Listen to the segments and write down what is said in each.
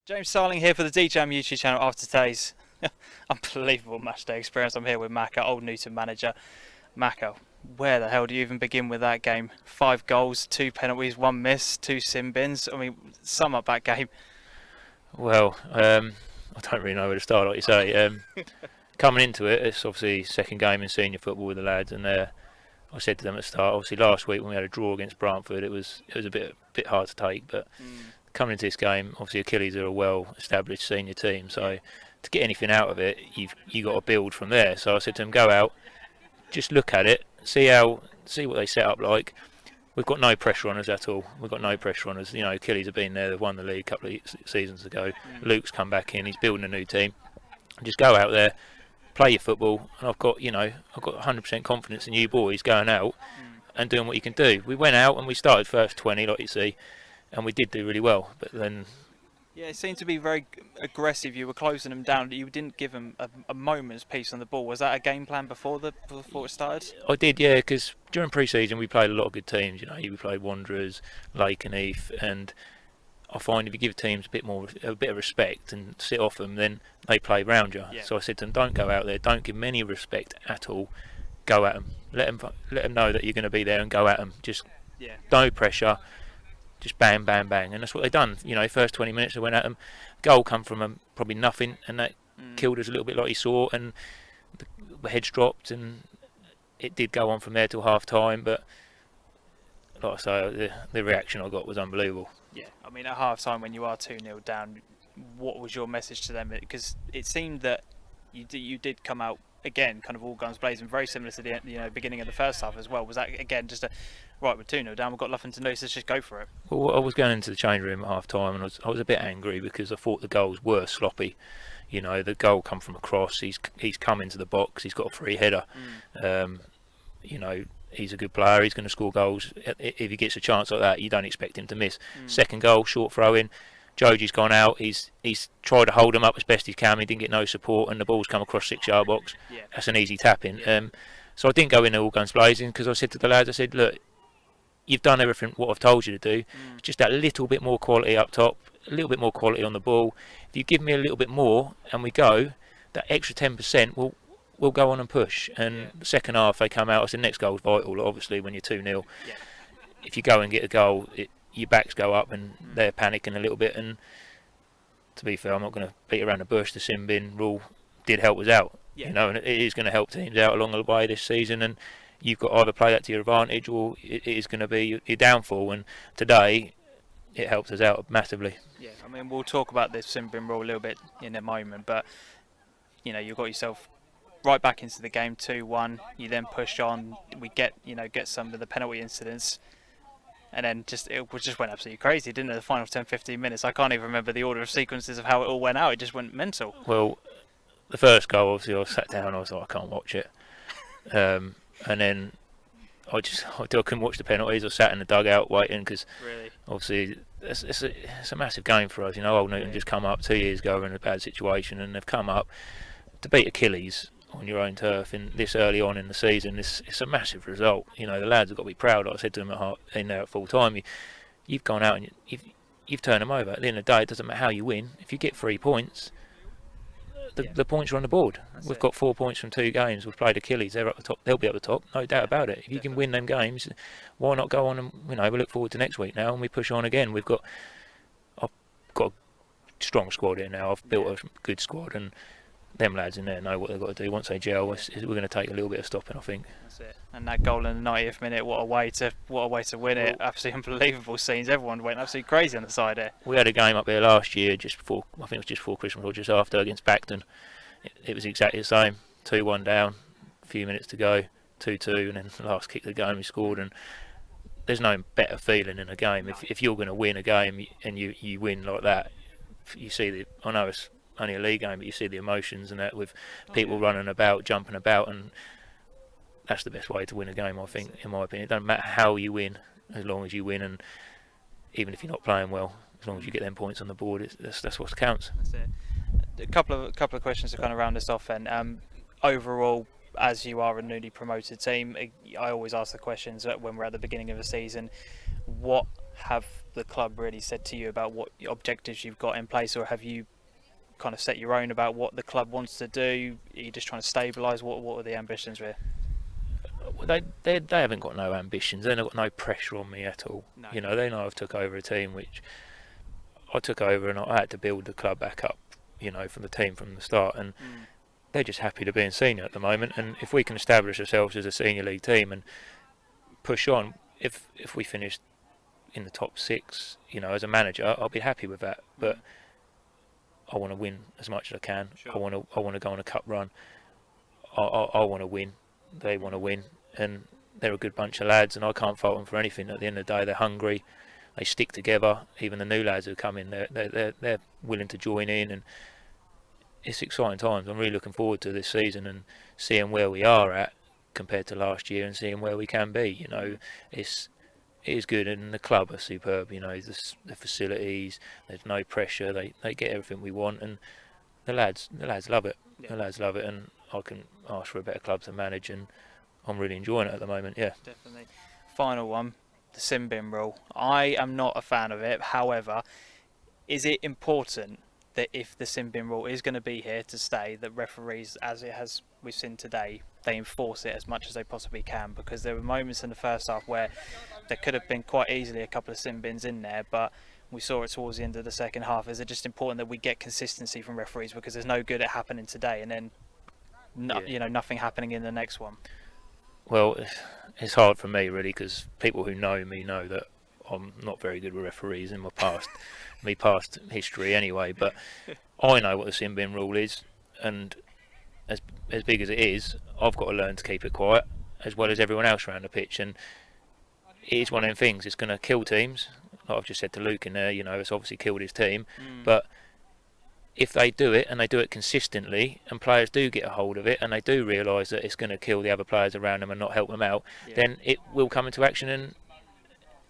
James Starling here for the DeeJam YouTube channel after today's unbelievable matchday experience. I'm here with Macca, Old Newton manager. Macca, where the hell do you even begin with that game? 5 goals, 2 penalties, 1 miss, 2 sin bins. I mean, sum up that game. Well, I don't really know where to start, like you say. Coming into it, it's obviously second game in senior football with the lads, and I said to them at the start, obviously last week when we had a draw against Brantford, it was a bit hard to take, but coming into this game, obviously Achilles are a well-established senior team, so to get anything out of it, you got to build from there. So I said to them, go out, just look at it, see what they set up like. We've got no pressure on us at all. We've got no pressure on us. You know, Achilles have been there. They've won the league a couple of seasons ago. Luke's come back in. He's building a new team. Just go out there, play your football, and I've got 100% confidence in you boys going out and doing what you can do. We went out and we started first 20, like you see, and we did do really well. But then, Yeah, it seemed to be very aggressive. You were closing them down. You didn't give them a moment's peace on the ball. Was that a game plan before it started? I did, yeah, because during pre-season we played a lot of good teams. You know, we played Wanderers, Lake and Heath, and I find if you give teams a bit of respect and sit off them, then they play round you. Yeah. So I said to them, don't go out there, don't give them any respect at all. Go at them, let them know that you're going to be there and go at them. Just no pressure, just bang, bang, bang, and that's what they done. You know, first 20 minutes they went at them. Goal come from probably nothing, and that killed us a little bit, like you saw, and the heads dropped, and it did go on from there till half time. But like I say, the reaction I got was unbelievable. Yeah, I mean, at half time when you are 2-0 down, what was your message to them? Because it seemed that you did come out again, kind of all guns blazing, very similar to the beginning of the first half as well. Was that again just right, we're 2-0 down, we've got nothing to lose, let's just go for it? Well, I was going into the change room at half time, and I was a bit angry because I thought the goals were sloppy. You know, the goal come from a cross. He's come into the box. He's got a free header. You know, he's a good player. He's going to score goals. If he gets a chance like that, you don't expect him to miss. Second goal, short throw in. Joji's gone out. He's tried to hold him up as best he can. He didn't get no support, and the ball's come across 6-yard box. Yeah. That's an easy tap in. So I didn't go in all guns blazing because I said to the lads, I said, look, you've done everything what I've told you to do. Just that little bit more quality up top, a little bit more quality on the ball. If you give me a little bit more and we go, that extra 10% we'll go on and push. And the second half they come out. I said next goal's vital. Obviously, when you're 2-0, if you go and get a goal, your backs go up and they're panicking a little bit. And to be fair, I'm not going to beat around the bush. The sin bin rule did help us out, you know, and it is going to help teams out along the way this season. And you've got to either play that to your advantage or it is going to be your downfall. And today, it helped us out massively. Yeah, I mean, we'll talk about this sin bin rule a little bit in a moment, but you know, you've got yourself right back into the game, 2-1. You then push on. We get some of the penalty incidents, and then it just went absolutely crazy, didn't it? The final 10-15 minutes. I can't even remember the order of sequences of how it all went out. It just went mental. Well, the first goal, obviously, I sat down. I was like, I can't watch it, and then I couldn't watch the penalties. I sat in the dugout waiting because obviously it's a massive game for us. You know, Old Newton just come up 2 years ago in a bad situation, and they've come up to beat Achilles on your own turf in this early on in the season. It's a massive result. You know, the lads have got to be proud. Like I said to them at full time, you've gone out and you've turned them over. At the end of the day, it doesn't matter how you win. If you get 3 points, the points are on the board. We've got 4 points from 2 games. We've played Achilles. They're up the top. They'll be up the top, no doubt about it. If you can win them games, why not go on and we look forward to next week now and we push on again. I've got a strong squad here now. I've built a good squad, and them lads in there know what they've got to do. Once they gel, we're going to take a little bit of stopping, I think. That's it. And that goal in the 90th minute, what a way to win it! Absolutely unbelievable scenes. Everyone went absolutely crazy on the side there. We had a game up here last year, I think it was just before Christmas or just after, against Bacton. It was exactly the same. 2-1 down, a few minutes to go, 2-2, and then the last kick of the game we scored. And there's no better feeling in a game if you're going to win a game and you win like that. You see I know it's only a league game, but you see the emotions and that with people running about, jumping about, and that's the best way to win a game, I think, in my opinion. It doesn't matter how you win, as long as you win, and even if you're not playing well, as long as you get them points on the board, that's what counts. That's it. A couple of questions to kind of round this off then. Overall, as you are a newly promoted team, I always ask the questions when we're at the beginning of the season. What have the club really said to you about what objectives you've got in place, or have you kind of set your own about what the club wants to do? Are you just trying to stabilise? What are the ambitions really? They haven't got no ambitions. They've got no pressure on me at all. No. You know, they know I've took over a team which I took over, and I had to build the club back up, you know, from the team from the start, and they're just happy to be in senior at the moment. And if we can establish ourselves as a senior league team and push on, if we finish in the top 6, you know, as a manager, I'll be happy with that. But I want to win as much as I can. Sure. I want to go on a cup run. I want to win. They want to win, and they're a good bunch of lads, and I can't fault them for anything. At the end of the day, they're hungry. They stick together. Even the new lads who come in, they're willing to join in, and it's exciting times. I'm really looking forward to this season and seeing where we are at compared to last year, and seeing where we can be. You know, it is good, and the club are superb. You know, the facilities. There's no pressure. They get everything we want, and the lads love it. Yeah. The lads love it, and I can ask for a better club to manage, and I'm really enjoying it at the moment. Yeah. Definitely. Final one, the sin bin rule. I am not a fan of it. However, is it important that if the sin bin rule is going to be here to stay, that referees, as we've seen today, they enforce it as much as they possibly can? Because there were moments in the first half where there could have been quite easily a couple of sin bins in there, but we saw it towards the end of the second half. Is it just important that we get consistency from referees, because there's no good at happening today and then you know, nothing happening in the next one? Well, it's hard for me really, because people who know me know that I'm not very good with referees in my past, past history anyway. But I know what the sin bin rule is, and as big as it is, I've got to learn to keep it quiet as well as everyone else around the pitch. And it is one of them things. It's going to kill teams. Like I've just said to Luke in there, you know, it's obviously killed his team. But if they do it, and they do it consistently, and players do get a hold of it, and they do realise that it's going to kill the other players around them and not help them out, then it will come into action. And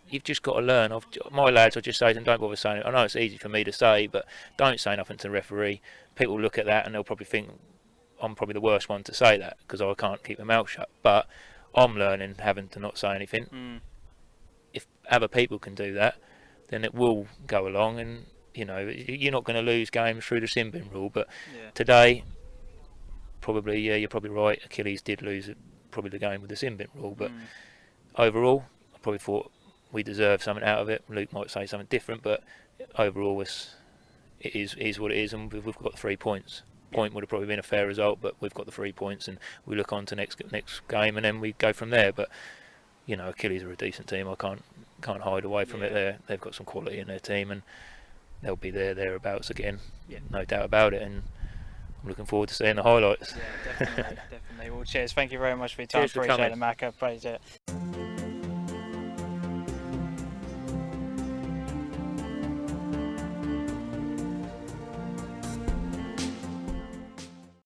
you've just got to learn. My lads, I just say to them, don't bother saying it. I know it's easy for me to say, but don't say nothing to the referee. People look at that and they'll probably think I'm probably the worst one to say that, because I can't keep my mouth shut. But I'm learning having to not say anything. If other people can do that, then it will go along. And you know, you're not going to lose games through the sin bin rule. But today, probably, you're probably right. Achilles did lose probably the game with the sin bin rule. But overall, I probably thought we deserved something out of it. Luke might say something different, but overall, it is what it is, and we've got 3 points. Point would have probably been a fair result, but we've got the 3 points, and we look on to next game, and then we go from there. But you know, Achilles are a decent team. I can't hide away from it. They've got some quality in their team, and they'll be thereabouts again, no doubt about it. And I'm looking forward to seeing the highlights. Yeah, definitely. Well, cheers. Thank you very much for your time. Cheers for Appreciate coming. it, Macca. Appreciate it.